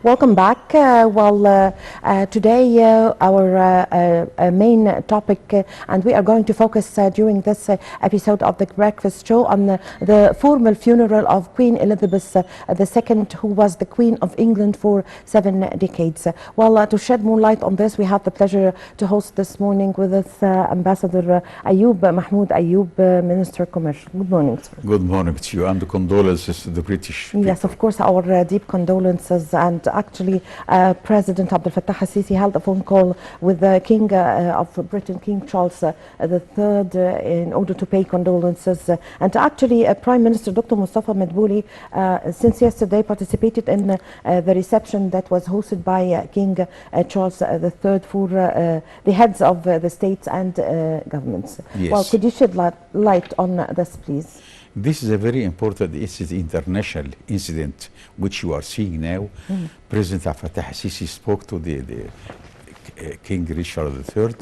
Welcome back. Today our main topic, and we are going to focus during this episode of the Breakfast Show on the formal funeral of Queen Elizabeth II, who was the Queen of England for 7 decades. To shed more light on this, we have the pleasure to host this morning with us Ambassador Ayoub, Mahmoud Ayoub, Minister of Commerce. Good morning, sir. Good morning to you, and condolences to the British people. Yes, of course, our deep condolences. And actually, President Abdel Fattah al-Sisi held a phone call with the King of Britain, King Charles III, in order to pay condolences. And actually, Prime Minister Dr. Mustafa Madbouli, since yesterday, participated in the reception that was hosted by King Charles III for the heads of the states and governments. Yes. Well, could you shed light on this, please? This is a very important international incident which you are seeing now. President Abdel Fattah al-Sisi spoke to the King Richard III,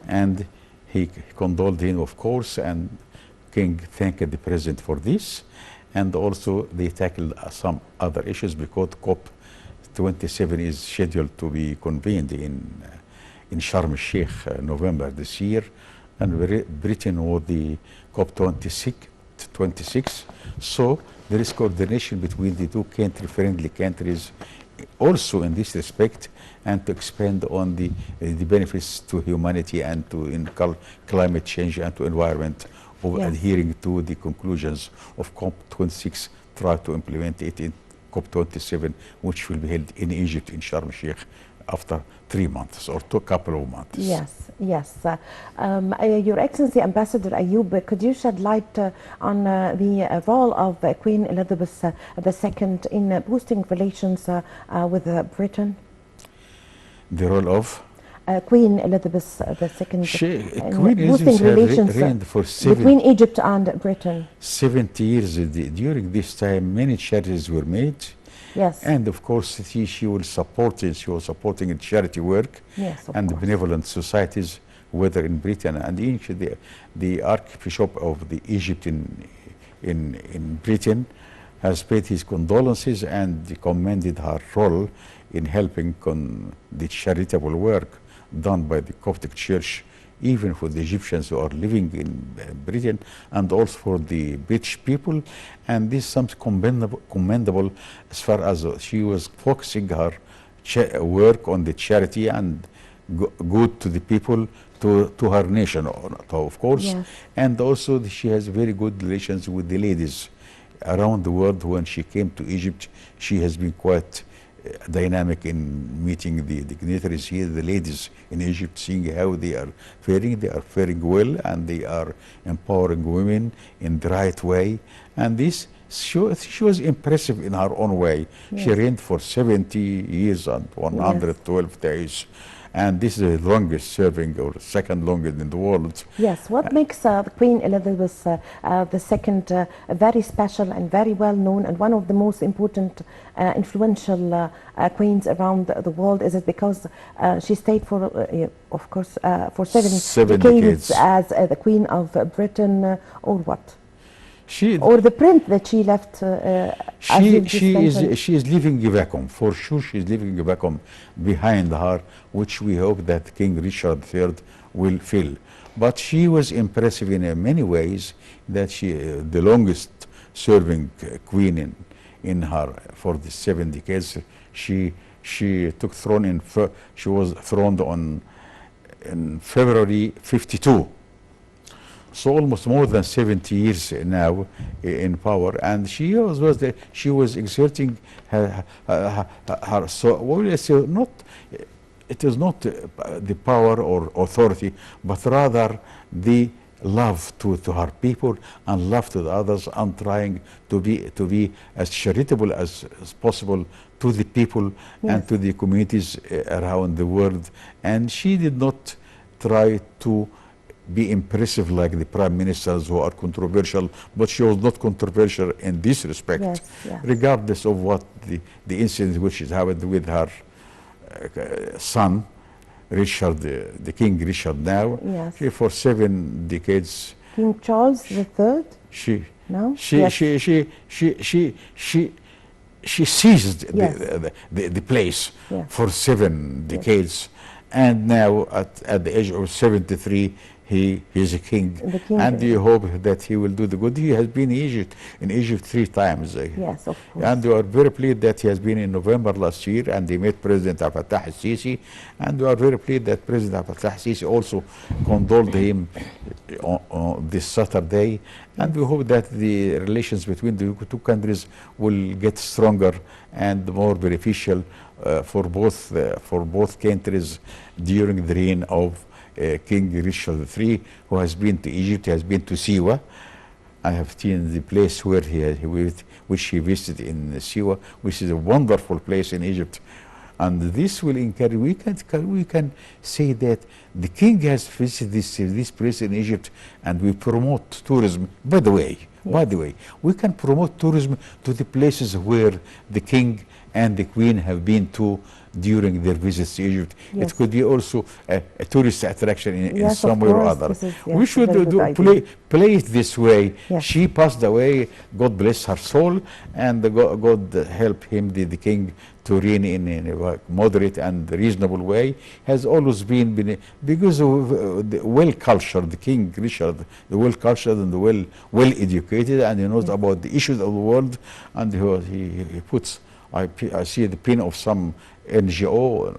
and he condoled him, of course, and King thanked the President for this. And also they tackled some other issues because COP27 is scheduled to be convened in Sharm el-Sheikh November this year, and Britain was the COP26. So there is coordination between the two friendly countries also in this respect, and to expand on the benefits to humanity and to climate change and to environment of adhering to the conclusions of COP26, try to implement it in COP27, which will be held in Egypt in Sharm el-Sheikh after 3 months or a couple of months. Yes, yes. Your Excellency Ambassador Ayoub, could you shed light on the role of Queen Elizabeth II in boosting relations with Britain? The role of? Queen Elizabeth II. Queen Elizabeth reigned for between Egypt and Britain. 70 years. During this time, many charities were made. Yes. And of course, she was supporting charity work, and benevolent societies, whether in Britain and in the Archbishop of Egypt in Britain has paid his condolences and commended her role in helping the charitable work done by the Coptic Church, even for the Egyptians who are living in Britain, and also for the British people. And this is something commendable as far as she was focusing her work on the charity and good to the people, to her nation, of course. Yes. And also she has very good relations with the ladies around the world. When she came to Egypt, she has been quite dynamic in meeting the dignitaries here, the ladies in Egypt, seeing how they are faring. They are faring well, and they are empowering women in the right way. And this, she was impressive in her own way. Yes. She reigned for 70 years and 112 days. And this is the longest serving, or second longest in the world. Yes. What makes Queen Elizabeth II very special and very well known, and one of the most important, influential queens around the world? Is it because she stayed for, of course, for seven decades as the Queen of Britain, or what? Or the print that she left? She is leaving a vacuum, for sure. She is leaving a vacuum behind her, which we hope that King Richard III will fill. But she was impressive in many ways. That she, the longest serving queen in her for the 7 decades. She took throne she was throned in February 52. So almost more than 70 years now in power, and she was exerting her so not. It is not the power or authority, but rather the love to her people and love to the others, and trying to be as charitable as possible to the people and to the communities around the world. And she did not try to be impressive like the prime ministers who are controversial, but she was not controversial in this respect, regardless of what the incident which has happened with her son Richard, the King Richard now. She, for 7 decades. King Charles III. she seized Yes. the place Yeah. for 7 decades, and now at the age of 73, he's a king, The king. and we hope that he will do the good. He has been in Egypt 3 times. Yes, of course. And we are very pleased that he has been in November last year, and he met President Abdel Fattah al-Sisi, and we are very pleased that President Abdel Fattah al-Sisi also condoled him on this Saturday, and we hope that the relations between the two countries will get stronger and more beneficial for both countries during the reign of King Richard III, who has been to Egypt, has been to Siwa. I have seen the place where which he visited in Siwa, which is a wonderful place in Egypt. And this will encourage, we can say that the king has visited this place in Egypt, and we promote tourism. By the way, we can promote tourism to the places where the king and the queen have been to during their visits to Egypt. Yes. It could be also a tourist attraction in Yes, some of way or course. other. This is, We yes, should very good idea. play it this way. Yes. She passed away, God bless her soul, and God help him, the king, to reign in a moderate and reasonable way. Has always been because of the well-cultured, the King Richard, the well-cultured and the well-educated, and he knows about the issues of the world, and he puts, I see the pin of some NGO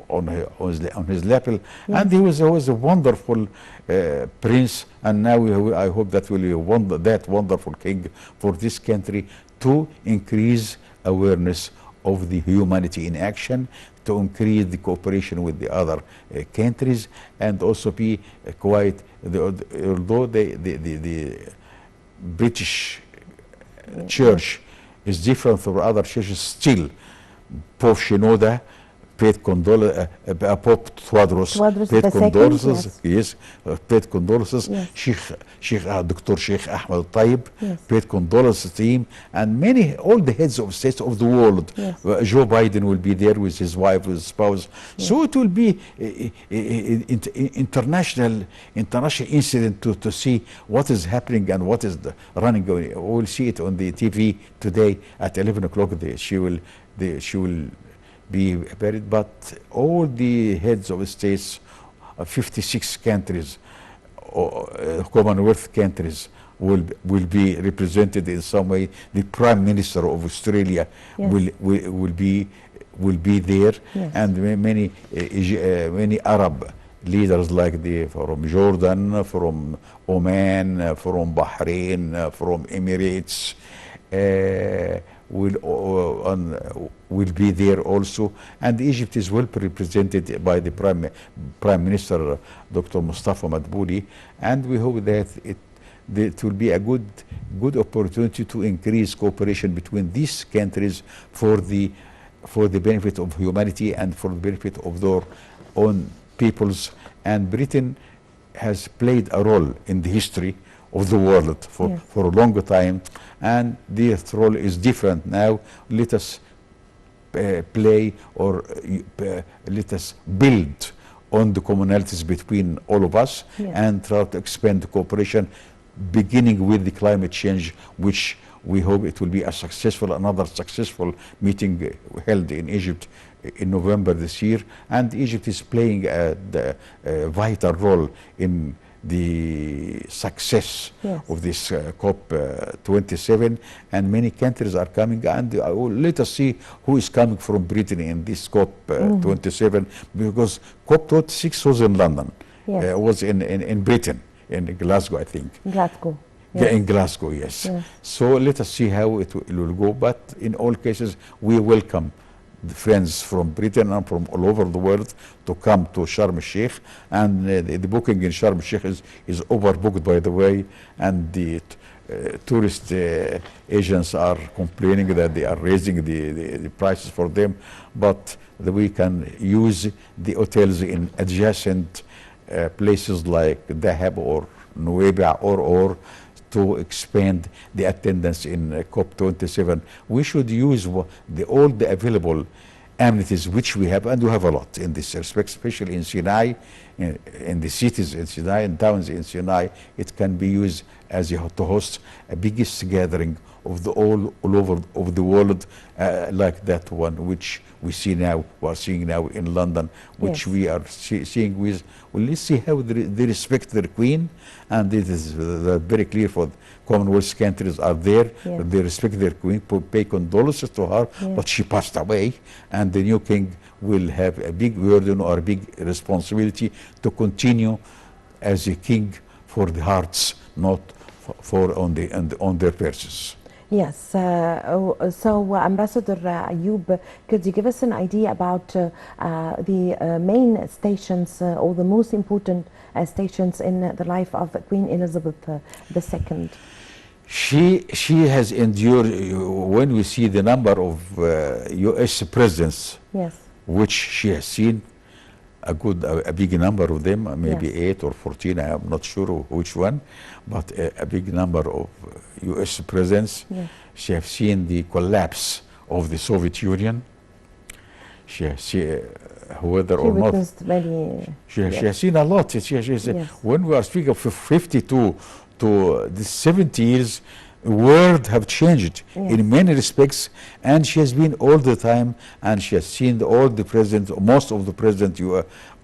on his lapel, and he was always a wonderful prince, and now I hope that will be that wonderful king for this country, to increase awareness of the humanity in action, to increase the cooperation with the other countries, and also be quite, although the British church is different from other churches, still Pope Shinoda paid condolences, Pope Twadros paid the condolences, second, yes, paid condolences. Yes. Dr. Sheikh Ahmed Taib Yes. paid condolences to him, and all the heads of states of the world. Yes. Joe Biden will be there with his wife, with his spouse. Yes. So it will be international incident to see what is happening and what is running. We'll see it on the TV today at 11 o'clock. She will be buried, but all the heads of states, 56 countries, Commonwealth countries, will be represented in some way. The Prime Minister of Australia Yes. will be there, Yes. and many Arab leaders from Jordan, from Oman, from Bahrain, from Emirates. Will be there also, and Egypt is well represented by the Prime Minister Dr. Mustafa Madbouli, and we hope that it will be a good opportunity to increase cooperation between these countries for the benefit of humanity and for the benefit of their own peoples. And Britain has played a role in the history of the world for a longer time, and this role is different now. Let us play, or let us build on the commonalities between all of us, and try to expand the cooperation, beginning with the climate change, which we hope it will be another successful meeting held in Egypt in November this year. And Egypt is playing a vital role in the success of this COP27, and many countries are coming, and let us see who is coming from Britain in this COP27, because COP26 was in London, was in Britain, in Glasgow, I think. Glasgow. Yeah, in Glasgow, yes. So let us see how it will go, but in all cases we welcome the friends from Britain and from all over the world to come to Sharm el-Sheikh, and the booking in Sharm el-Sheikh is overbooked, by the way, and the tourist agents are complaining that they are raising the prices for them, but we can use the hotels in adjacent places like Dahab or Nuweiba or to expand the attendance in COP27. We should use all the available amenities which we have, and we have a lot in this respect, especially in Sinai, in the cities in Sinai and towns in Sinai. It can be used to host a biggest gathering of the all over of the world, like that one which we see now, we are seeing now in London, which Yes. we are seeing with. Well, let's see how they respect their queen, and it is very clear for Commonwealth countries are there. Yes. They respect their queen, pay condolences to her, Yes. but she passed away, and the new king will have a big burden or a big responsibility to continue as a king for the hearts, not for on their purses. Yes. So, Ambassador Ayoub, could you give us an idea about the main stations or the most important stations in the life of Queen Elizabeth II? She has endured. When we see the number of U.S. presidents, Yes. which she has seen, a big number of them, maybe Yes. 8 or 14, I am not sure which one, but a big number of U.S. presidents. Yes. She has seen the collapse of the Soviet Union. She has seen, whether She or not, witnessed many. she Yes. has seen a lot. Yes. When we are speaking of 52 to the 70 years, world have changed Yes. in many respects, and she has been all the time, and she has seen all the presidents, most of the presidents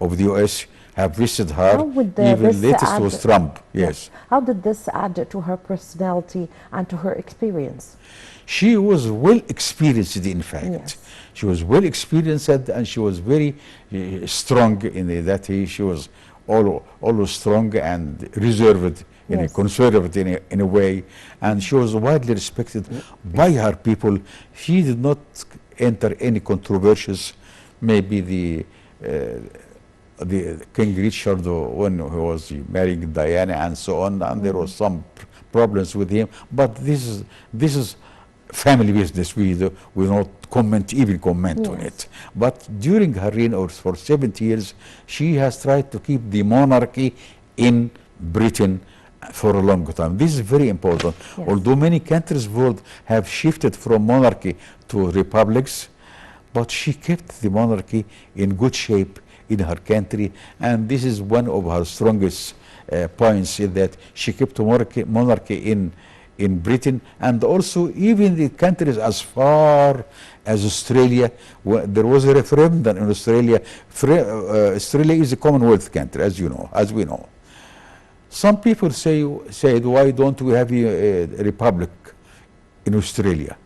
of the U.S. have visited her. How would Even this latest add- was Trump. Yes. How did this add to her personality and to her experience? She was well experienced, in fact. Yes. She was well experienced, and she was very strong in that. She was always strong and reserved, Yes. conservative in a way, and she was widely respected by her people. She did not enter any controversies. Maybe the King Richard, when he was marrying Diana and so on, and there was some problems with him. But this is family business. We not even comment on Yes. it. But during her reign, or for 70 years, she has tried to keep the monarchy in Britain for a long time. This is very important. Yes. Although many countries world have shifted from monarchy to republics, but she kept the monarchy in good shape in her country, and this is one of her strongest points, is that she kept monarchy in Britain, and also even the countries as far as Australia. There was a referendum in Australia. Australia is a Commonwealth country, as you know, as we know. Some people said, why don't we have a republic in Australia?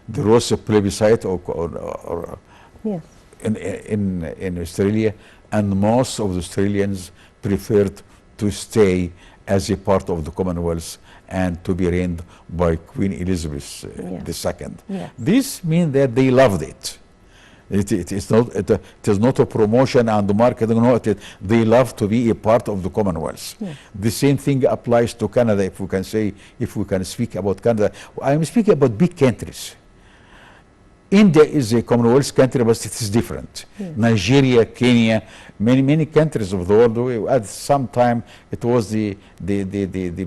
There was a plebiscite or Yes. in Australia, and most of the Australians preferred to stay as a part of the Commonwealth and to be reigned by Queen Elizabeth II. Yes. This means that they loved it. It is not a promotion and marketing. No, they love to be a part of the Commonwealth. Yes. The same thing applies to Canada. If we can speak about Canada, I am speaking about big countries. India is a Commonwealth country, but it is different. Yes. Nigeria, Kenya, many countries of the world. At some time, it was the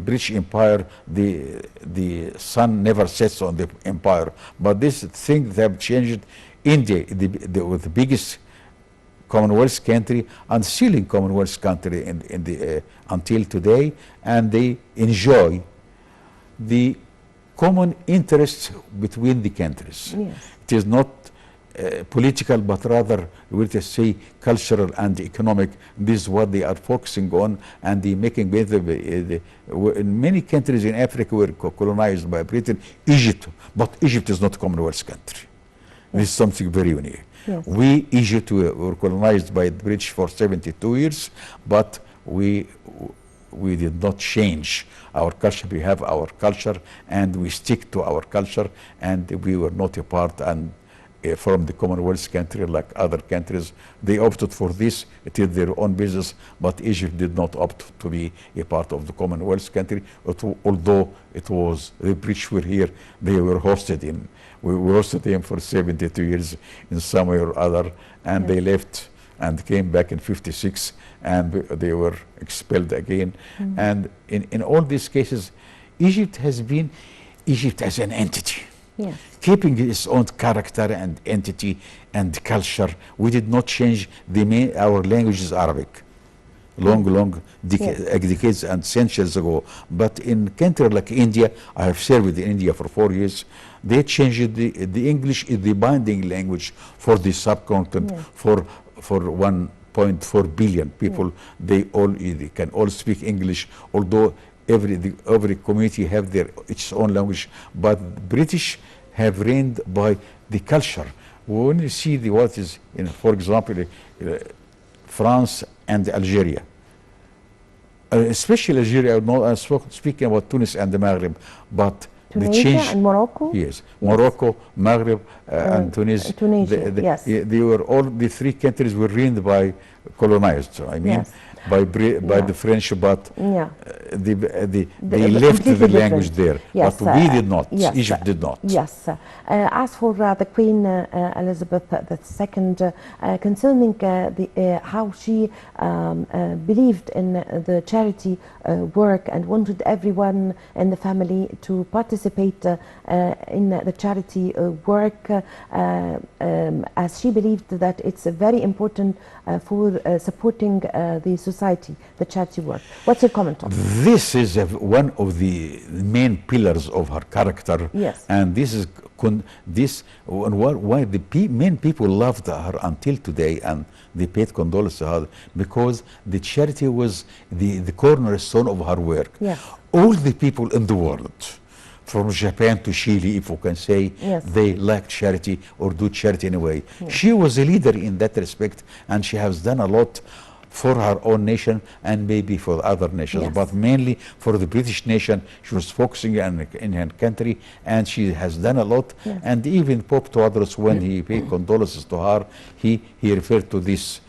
British Empire. The sun never sets on the empire. But this thing have changed. India, was the biggest Commonwealth country and still in Commonwealth country until today, and they enjoy the common interests between the countries. Yes. It is not political, but rather, we will say, cultural and economic. This is what they are focusing on, and they making in many countries in Africa were colonized by Britain. Egypt, but Egypt is not a Commonwealth country. This is something very unique. Yes. We, Egypt, were colonized by the British for 72 years, but we did not change our culture. We have our culture, and we stick to our culture, and we were not a part from the Commonwealth country like other countries. They opted for this. It is their own business, but Egypt did not opt to be a part of the Commonwealth country, although it was the British were here. They were hosted in. We hosted them for 72 years in some way or other, and they left and came back in 56, and they were expelled again. And in all these cases, Egypt has been Egypt as an entity. Yes. Keeping its own character and entity and culture. We did not change our language is Arabic. long Yes. decades and centuries ago. But in country like India, I have served in India for 4 years. They changed the English is the binding language for the subcontinent Yes. for 1.4 billion people. They can all speak English, although every community have their its own language. But British have reigned by the culture. When you see the what is in, for example, France and Algeria. Especially Algeria, speaking about Tunis and the Maghreb, but the Tunisia change. and Morocco? Yes, Morocco, Maghreb, and Tunis. Tunisia, yes. They were all the three countries were reigned by colonized. I mean, Yes. by Yeah. the French, but Yeah. they left the Completely language different. there. Yes, But we did not. yes, Egypt did not. Yes. As for the Queen Elizabeth II, concerning how she believed in the charity work and wanted everyone in the family to participate in the charity work, as she believed that it's very important for supporting the society, the charity work. What's your comment on that? This is one of the main pillars of her character. Yes. And this is why the main people loved her until today, and they paid condolence to her, because the charity was the cornerstone of her work. Yes. All the people in the world, from Japan to Chile, if we can say, Yes. they like charity or do charity in a way. She was a leader in that respect, and she has done a lot for her own nation and maybe for other nations, Yes. but mainly for the British nation. She was focusing in her country, and she has done a lot. Yes. And even Pope Tawadros, when he paid condolences to her, he referred to this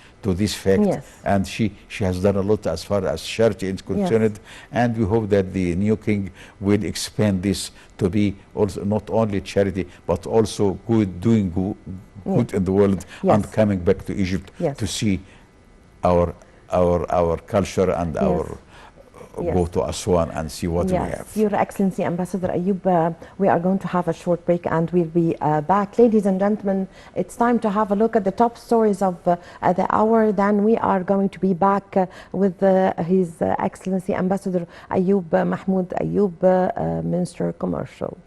fact. Yes. And she has done a lot as far as charity is concerned. And we hope that the new king will expand this to be also not only charity but also doing good in the world, Yes. and coming back to Egypt Yes. to see our culture and our Yes. go to Aswan and see what we Yes, have. Your Excellency Ambassador Ayoub, we are going to have a short break and we'll be back. Ladies and gentlemen, it's time to have a look at the top stories of the hour. Then we are going to be back with His Excellency Ambassador Ayoub, Mahmoud Ayoub, Minister Commercial.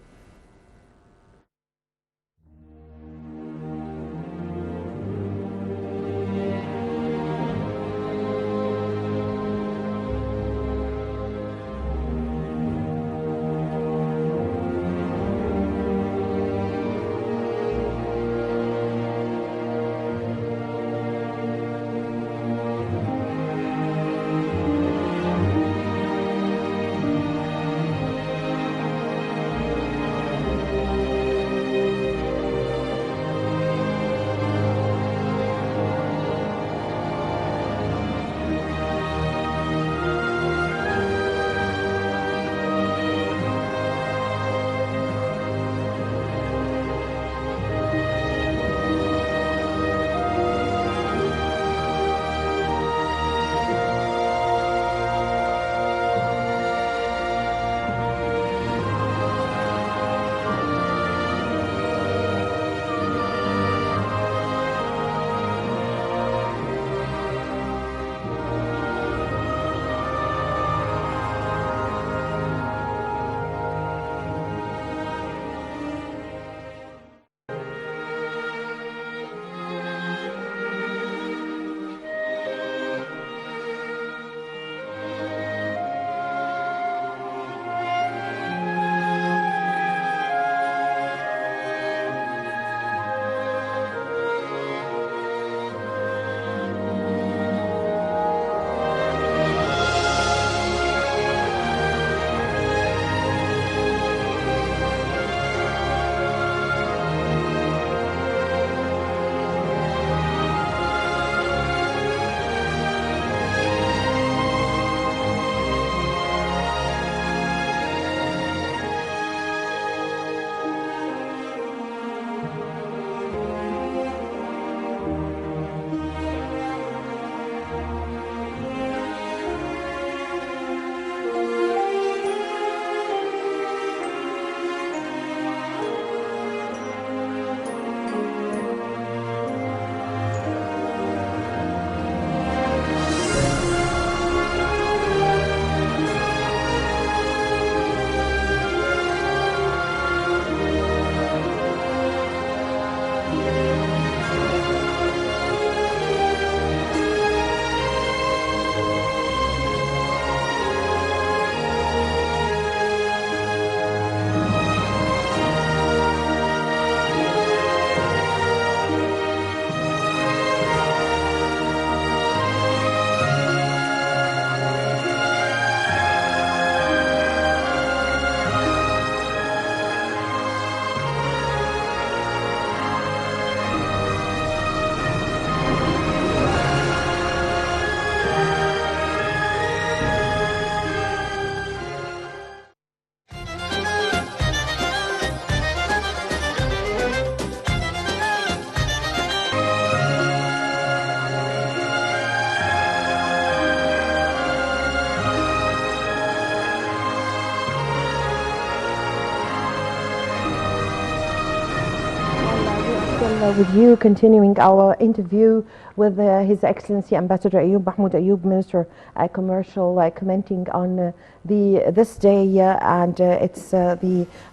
With you, continuing our interview with His Excellency Ambassador Ayoub, Mahmoud Ayoub, Minister Commercial, commenting on this day, and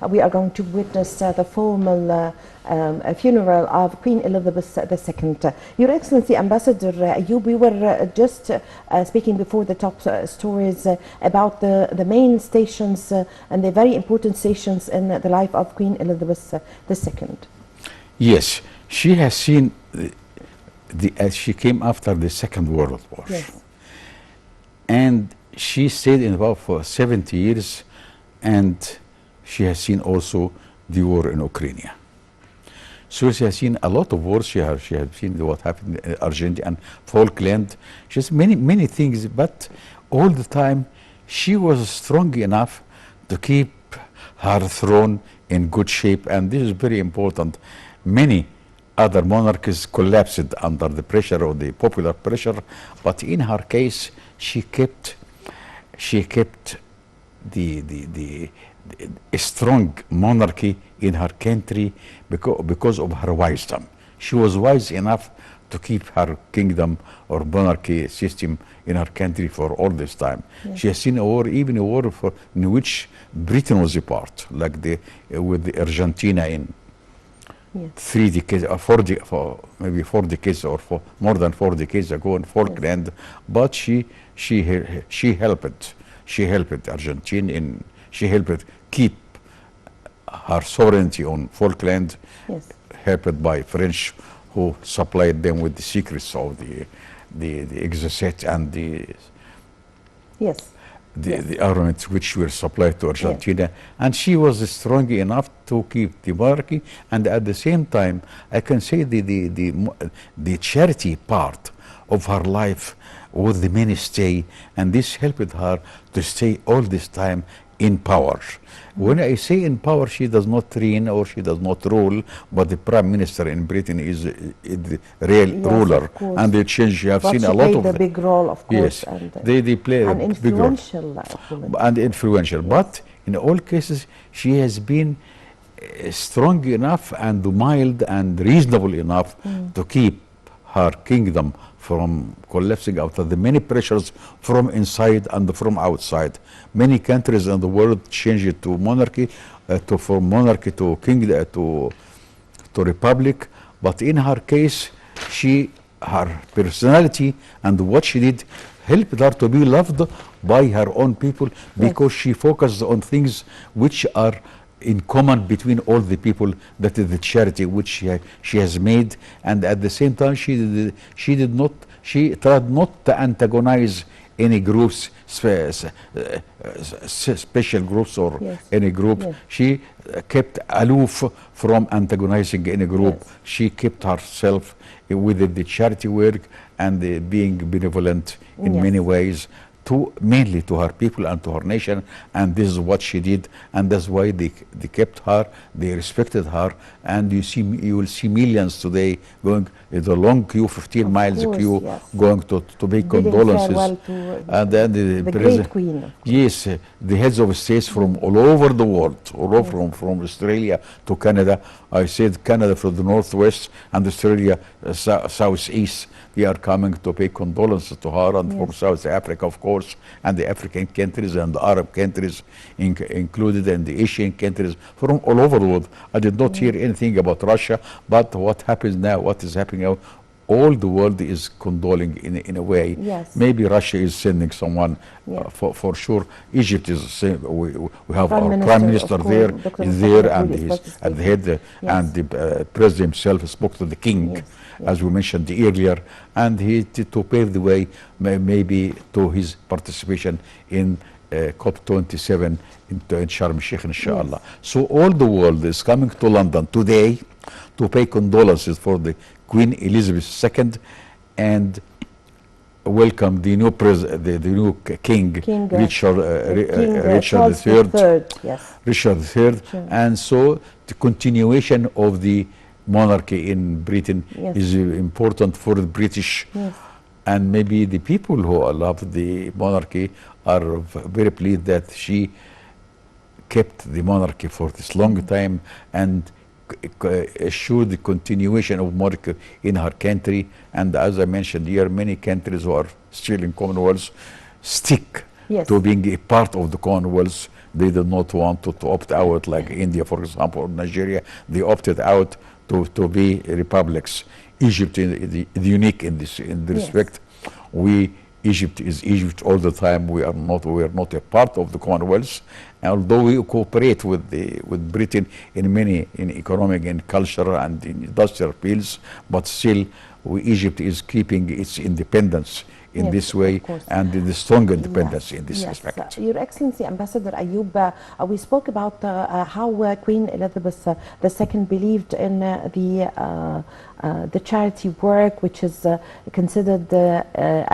we are going to witness the formal funeral of Queen Elizabeth II. Your Excellency Ambassador Ayoub, we were just speaking before the top stories about the main stations and the very important stations in the life of Queen Elizabeth II. Yes, she has seen as she came after the Second World War. Yes. And she stayed in about for 70 years, and she has seen also the war in Ukraine. So she has seen a lot of wars. She has seen what happened in Argentina and Falkland. She has many things, but all the time she was strong enough to keep her throne in good shape, and this is very important. Many other monarchies collapsed under the pressure of the popular pressure, but in her case, she kept the a strong monarchy in her country because of her wisdom. She was wise enough to keep her kingdom or monarchy system in her country for all this time. Yes. She has seen a war, even a war in which Britain was a part, like with the Argentina in 3 decades, maybe 4 decades, or for more than 4 decades ago in Falkland. Yes. But she helped Argentina she helped keep her sovereignty on Falkland. Yes. Helped by French, who supplied them with the secrets of the exocet and the armaments which were supplied to Argentina. Yes. And she was strong enough to keep the monarchy, and at the same time, I can say the charity part of her life was the mainstay, and this helped her to stay all this time in power. When I say in power, she does not reign or she does not rule, but the prime minister in Britain is the real ruler, and they change. You have seen a lot of the big role, of course. Yes, and they play a big role. And influential. Yes. But in all cases, she has been strong enough and mild and reasonable enough to keep her kingdom from collapsing out of the many pressures from inside and from outside. Many countries in the world changed it to monarchy, from monarchy to kingdom, to republic. But in her case, her personality and what she did helped her to be loved by her own people, because she focused on things which are in common between all the people. That is the charity which she has made, and at the same time she tried not to antagonize any groups, special groups or any group. Yes. She kept aloof from antagonizing any group. Yes. She kept herself with the charity work and being benevolent in many ways, mainly to her people and to her nation, and this is what she did, and that's why they kept her, they respected her, and you will see millions today going in the long queue, 15 miles queue, going to pay condolences. And then the great queen. Yes, the heads of states from all over the world, all over from Australia to Canada. I said Canada from the northwest and Australia southeast. They are coming to pay condolences to her, and from South Africa, of course, and the African countries and the Arab countries included, and the Asian countries from all over the world. I did not hear anything about Russia, but what happens now, what is happening now, all the world is condoling in a way. Yes. Maybe Russia is sending someone, for sure. Egypt is, we have our prime minister there, and he's at the head, and the president himself spoke to the king, as we mentioned earlier, and he to pave the way maybe to his participation in COP27 in Sharm el-Sheikh, inshallah. So all the world is coming to London today to pay condolences for the Queen Elizabeth II and welcome the new King Richard III. Richard III. Sure. And so the continuation of the monarchy in Britain is important for the British. Yes. And maybe the people who love the monarchy are very pleased that she kept the monarchy for this long time, and assure the continuation of monarchy in her country. And as I mentioned here, many countries who are still in Commonwealth stick Yes. to being a part of the Commonwealth. They do not want to opt out, like India, for example, or Nigeria. They opted out to be republics. Egypt is unique in this respect. Egypt is Egypt all the time. We are not a part of the Commonwealth, although we cooperate with Britain in economic and cultural and in industrial fields, but still Egypt is keeping its independence in Yes, this way, of course. and the strong independence in this Yes. respect. Your Excellency, Ambassador Ayoub, we spoke about how Queen Elizabeth II believed in the charity work, which is considered,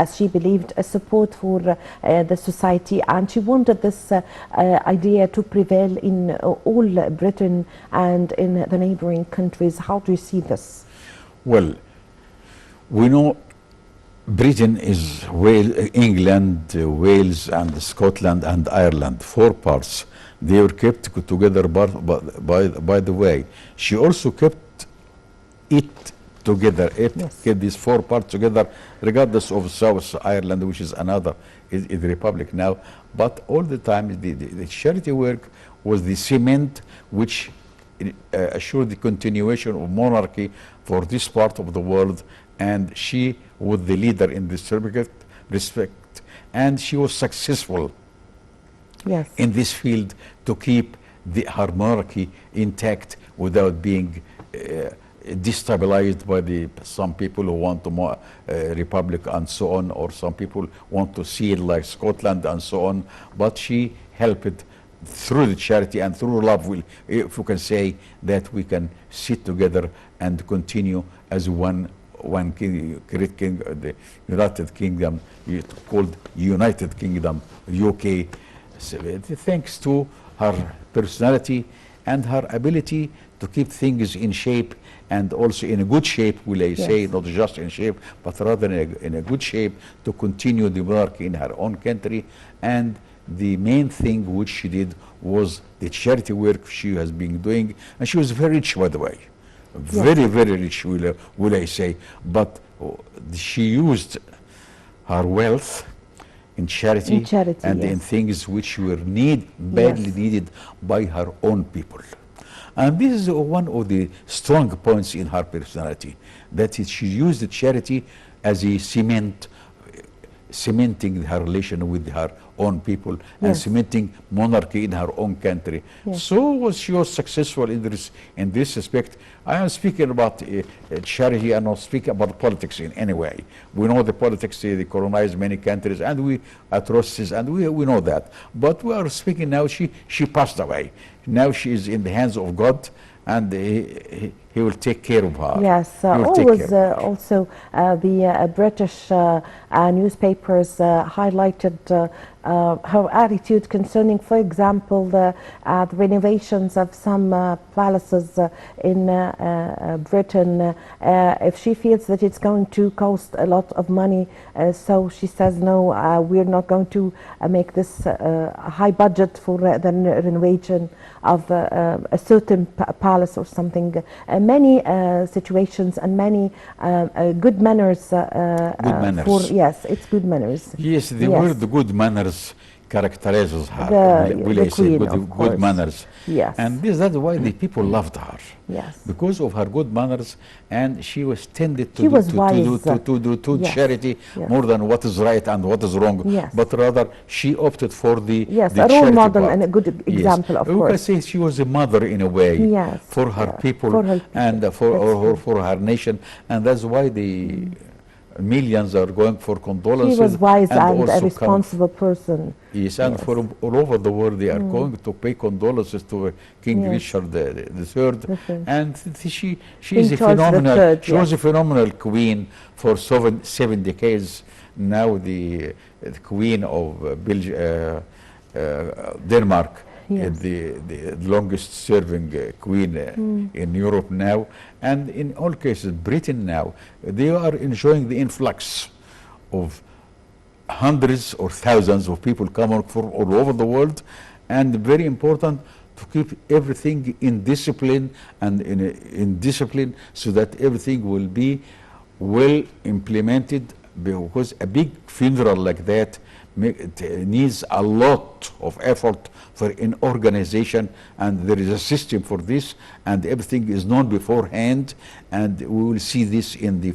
as she believed, a support for the society, and she wanted this idea to prevail in all Britain and in the neighboring countries. How do you see this? Well, we know Britain is England, Wales, and Scotland and Ireland, 4 parts. They were kept together by the way. She also kept it together, kept these 4 parts together, regardless of South Ireland, which is is a republic now. But all the time, the charity work was the cement which assured the continuation of monarchy for this part of the world, and she was the leader in this respect, and she was successful in this field to keep her monarchy intact without being destabilized by some people who want to republic and so on, or some people want to see it like Scotland and so on. But she helped through the charity and through love, if we can say that we can sit together and continue as one great king, the United Kingdom, called United Kingdom, UK. So, thanks to her personality and her ability to keep things in shape, and also in a good shape, will I say, not just in shape, but rather in a good shape, to continue the monarchy in her own country. And the main thing which she did was the charity work she has been doing, and she was very rich, by the way. Very, very rich, will I say. But she used her wealth in charity and in things which were badly needed by her own people. And this is one of the strong points in her personality, that she used the charity as a cementing her relation with her own people and cementing monarchy in her own country. So she was successful in this respect. I am speaking about charity and not speaking about politics in any way. We know the politics, they colonize many countries, and we atrocities, and we know that. But we are speaking now, she passed away. Now she is in the hands of God, and he will take care of her. Yes, always also the British newspapers highlighted her attitude concerning, for example, the renovations of some palaces in Britain. If she feels that it's going to cost a lot of money, so she says, no, we're not going to make this a high budget for the renovation of a certain palace or something. Many situations and many good manners. Good manners. Yes, it's good manners. Yes, the word good manners characterizes her, good manners. Yes. And that's why the people loved her. Yes. Because of her good manners, and she was tended to do charity more than what is right and what is wrong. Yes. But rather, she opted for the a role model part. And a good example, of course. You can say she was a mother in a way for her people and for her nation, and that's why the millions are going for condolences. She was wise and a responsible person. Yes, and for all over the world, they are going to pay condolences to King Richard III. And she is a phenomenal. She was a phenomenal queen for 7 decades. Now the Queen of Denmark. The longest serving queen in Europe now, and in all cases Britain now, they are enjoying the influx of hundreds or thousands of people coming from all over the world, and very important to keep everything in discipline and in discipline, so that everything will be well implemented, because a big funeral like that it needs a lot of effort for an organization, and there is a system for this, and everything is known beforehand, and we will see this in the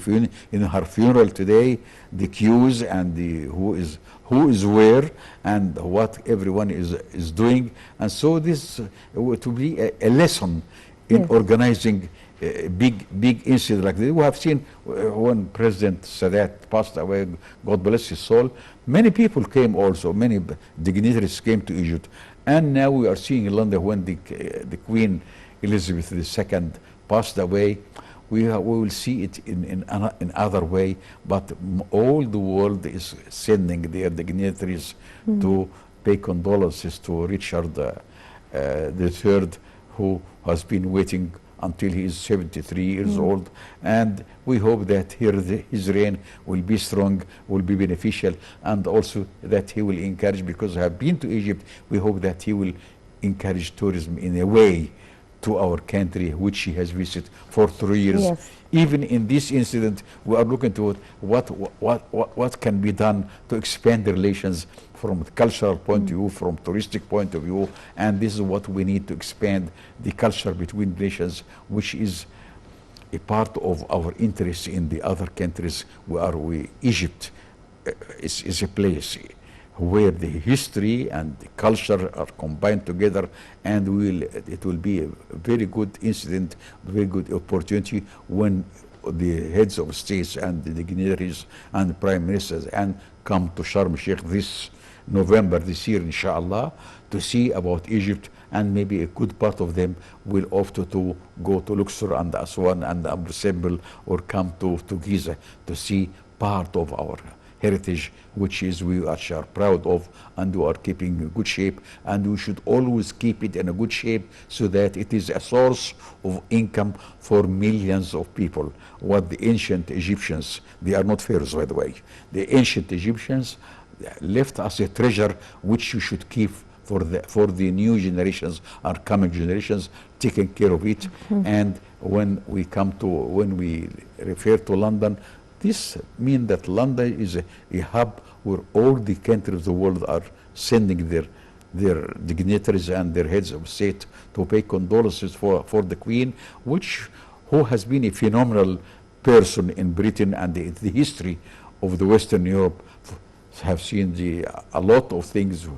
in her funeral today, the queues and the who is where and what everyone is doing, and so this to be a lesson in organizing big incident like this. We have seen when President Sadat passed away, God bless his soul, many people came also, many dignitaries came to Egypt. And now we are seeing in London when the Queen Elizabeth II passed away, we will see it in other way, but all the world is sending their dignitaries to pay condolences to Richard the Third, who has been waiting until he is 73 years old, and we hope that his reign will be strong, will be beneficial, and also that he will encourage, because I have been to Egypt, we hope that he will encourage tourism in a way to our country, which he has visited for 3 years. Yes. Even in this incident, we are looking to what can be done to expand the relations from a cultural point of view, from touristic point of view, and this is what we need to expand the culture between nations, which is a part of our interest in the other countries. Egypt is a place where the history and the culture are combined together, and it will be a very good incident, very good opportunity when the heads of states and the dignitaries and the prime ministers and come to Sharm el-Sheikh this November this year, inshallah, to see about Egypt, and maybe a good part of them will opt to go to Luxor and Aswan and Abu Simbel, or come to Giza to see part of our heritage, which is we are proud of, and we are keeping in good shape, and we should always keep it in a good shape, so that it is a source of income for millions of people. What the ancient Egyptians, they are not pharaohs, by the way, the ancient Egyptians left us a treasure which you should keep for the new generations or coming generations, taking care of it. And when we refer to London, this means that London is a hub where all the countries of the world are sending their dignitaries and their heads of state to pay condolences for the Queen, who has been a phenomenal person in Britain, and the history of the Western Europe have seen a lot of things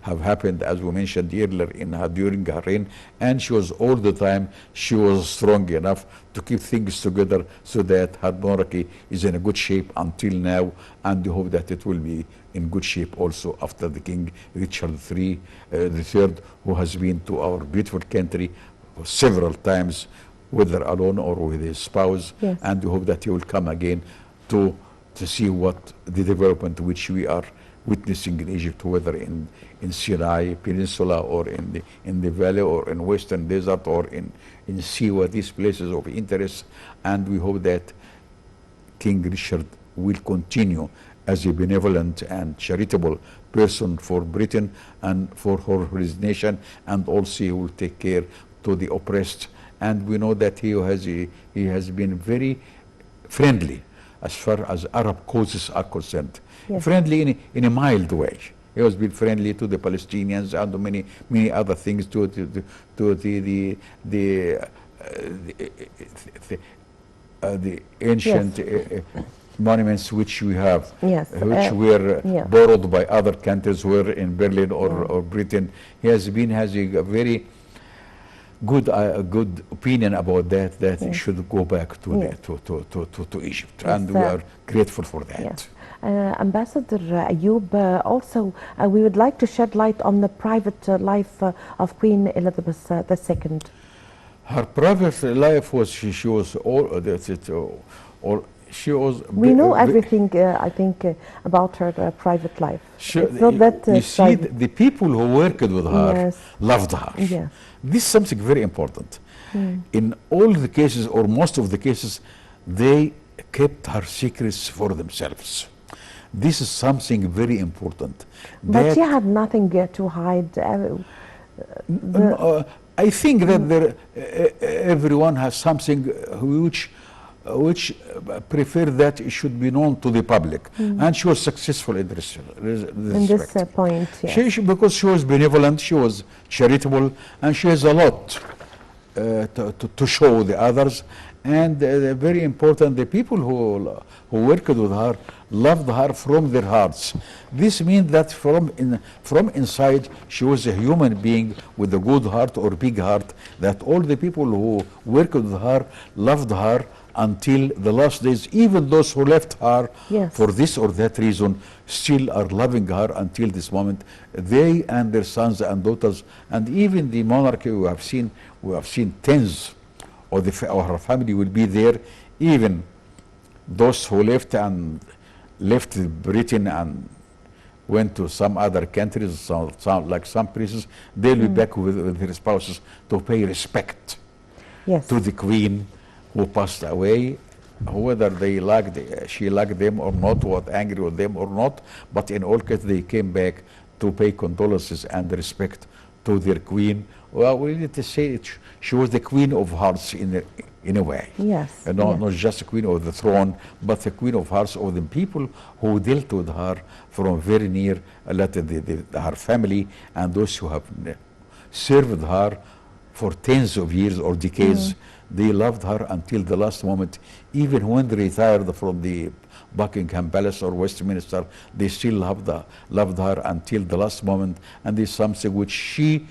have happened, as we mentioned earlier, during her reign, and she was all the time, she was strong enough to keep things together, so that her monarchy is in a good shape until now, and we hope that it will be in good shape also after the King Richard III, the Third, who has been to our beautiful country several times, whether alone or with his spouse. Yes. And we hope that he will come again to see what the development which we are witnessing in Egypt, whether in Sinai Peninsula, or in the valley, or in Western Desert, or in Siwa, these places of interest. And we hope that King Richard will continue as a benevolent and charitable person for Britain and for his nation, and also he will take care to the oppressed. And we know that he has been very friendly as far as Arab causes are concerned. Yes. Friendly in a mild way. He has been friendly to the Palestinians and many other things, to the ancient monuments which we have, Yes. which were borrowed by other countries, were in Berlin or Britain. He has a very good opinion about that it should go back to Egypt, and we are grateful for that. Yes. Ambassador Ayoub, also we would like to shed light on the private life of Queen Elizabeth II. Her private life was she was we know everything, I think, about her private life. It's not that you see, the people who worked with her loved her. Yes. This is something very important. In all the cases, or most of the cases, they kept her secrets for themselves. This is something very important. But she had nothing to hide. I think that everyone has something which prefer that it should be known to the public, and she was successful in this in this respect. point, yes. Because she was benevolent, she was charitable, and she has a lot to show the others. And very important, the people who worked with her loved her from their hearts. This means that from inside she was a human being with a good heart or big heart, that all the people who worked with her loved her until the last days. Even those who left her Yes. for this or that reason still are loving her until this moment. They and their sons and daughters, and even the monarchy we have seen tens of her family will be there. Even those who left Britain and went to some other countries, some places, they'll be back with their spouses to pay respect Yes. to the Queen who passed away, whether she liked them or not, was angry with them or not. But in all cases, they came back to pay condolences and respect to their Queen. Well, we need to say she was the Queen of Hearts in a way. Yes. Not just the Queen of the throne, but the Queen of Hearts of the people who dealt with her from very near, her family, and those who have served her for tens of years or decades. They loved her until the last moment. Even when they retired from the Buckingham Palace or Westminster, they still loved her until the last moment. And this is something which she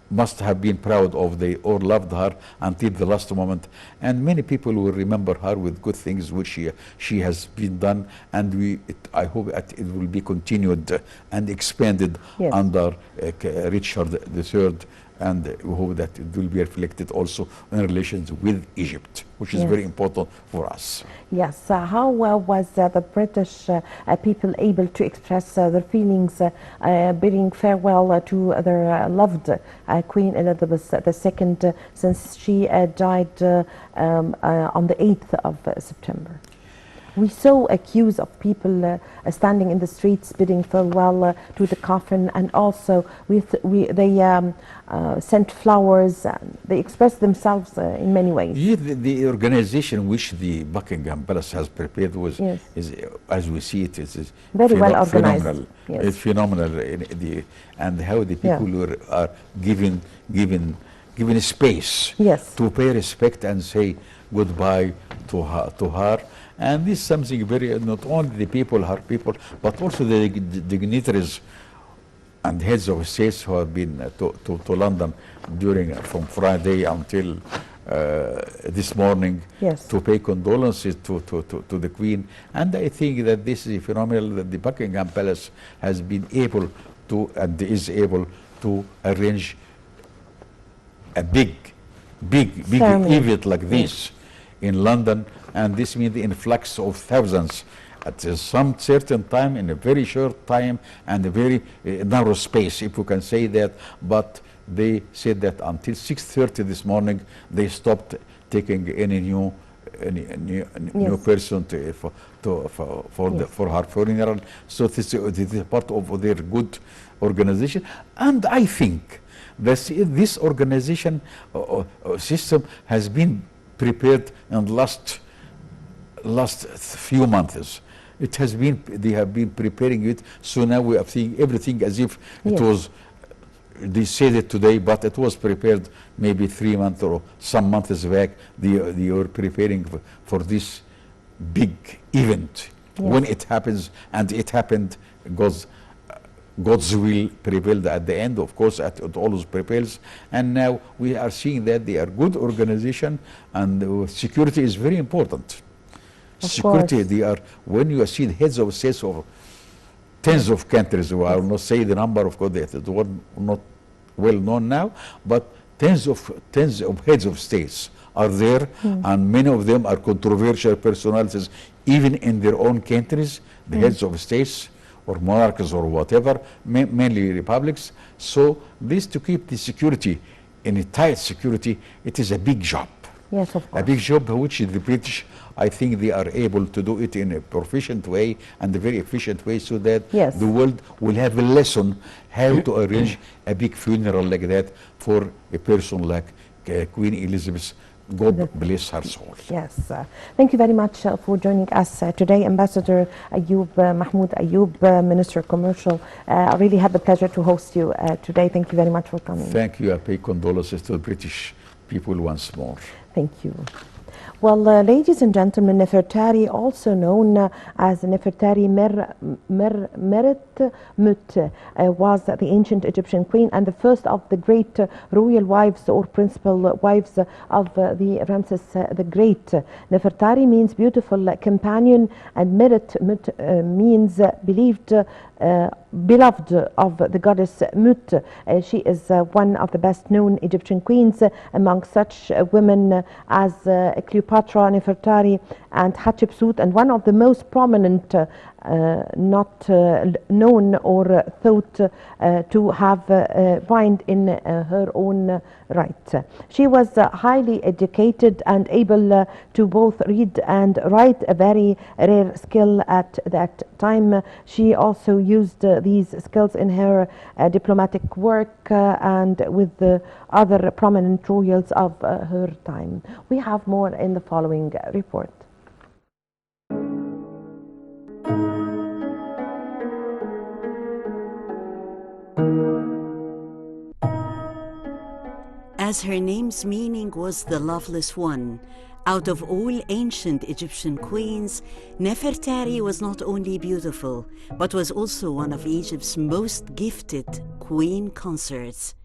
must have been proud of, or loved her until the last moment. And many people will remember her with good things which she has been done, and I hope that it will be continued and expanded under Richard III, and we hope that it will be reflected also in relations with Egypt, which is very important for us. Yes. How was the British people able to express their feelings, bidding farewell to their loved Queen Elizabeth II, since she died on the 8th of September? We saw queues of people standing in the streets bidding farewell to the coffin, and also they sent flowers. They expressed themselves in many ways. Yeah, the organization which the Buckingham Palace has prepared is, as we see it, is very well organized. Phenomenal. Yes. It's phenomenal, and how the people are given space to pay respect and say goodbye to her. And this is something very, not only the people, her people, but also the dignitaries and heads of states who have been to London from Friday until this morning to pay condolences to the Queen. And I think that this is phenomenal that the Buckingham Palace has been able to, and is able to, arrange a big event like this in London. And this means the influx of thousands at some certain time, in a very short time, and a very narrow space, if we can say that. But they said that until 6:30 this morning, they stopped taking any new person for her funeral. So this is part of their good organization. And I think that this organization system has been prepared in the last few months. It has been, they have been preparing it, so now we are seeing everything as if it was, they said it today, but it was prepared maybe 3 months or some months back. They were preparing for this big event. When it happens, and it happened, God's will prevailed at the end, of course, it always prevails. And now we are seeing that they are good organization, and security is very important. Security, they are, when you see the heads of states of tens of countries, I will not say the number, of course, that is not well known now, but tens of heads of states are there, and many of them are controversial personalities, even in their own countries, the heads of states or monarchies or whatever, mainly republics. So this, to keep the security in a tight security, it is a big job. Yes, of A course. big job which the British, I think they are able to do it in a proficient way and a very efficient way, so that Yes. the world will have a lesson how to arrange a big funeral like that for a person like Queen Elizabeth. God bless her soul. Yes. Thank you very much for joining us today, Ambassador Ayoub, Mahmoud Ayoub, Minister of Commercial. I really had the pleasure to host you today. Thank you very much for coming. Thank you. I pay condolences to the British people once more. Thank you. Well, ladies and gentlemen, Nefertari, also known as Nefertari Meret Mut, was the ancient Egyptian queen and the first of the great royal wives or principal wives of the Ramses the Great. Nefertari means beautiful companion, and Meret Mut means believed beloved of the goddess Mut. She is one of the best known Egyptian queens, among such women as Cleopatra, Nefertari and Hatshepsut, and one of the most prominent not known or thought to have reigned in her own right. She was highly educated and able to both read and write, a very rare skill at that time. She also used these skills in her diplomatic work and with the other prominent royals of her time. We have more in the following report. As her name's meaning was the loveless one, out of all ancient Egyptian queens, Nefertari was not only beautiful, but was also one of Egypt's most gifted queen consorts.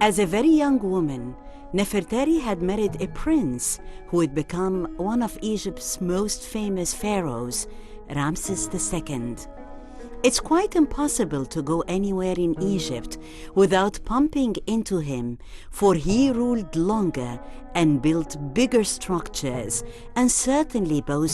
As a very young woman, Nefertari had married a prince who would become one of Egypt's most famous pharaohs, Ramses II. It's quite impossible to go anywhere in Egypt without bumping into him, for he ruled longer and built bigger structures and certainly boasted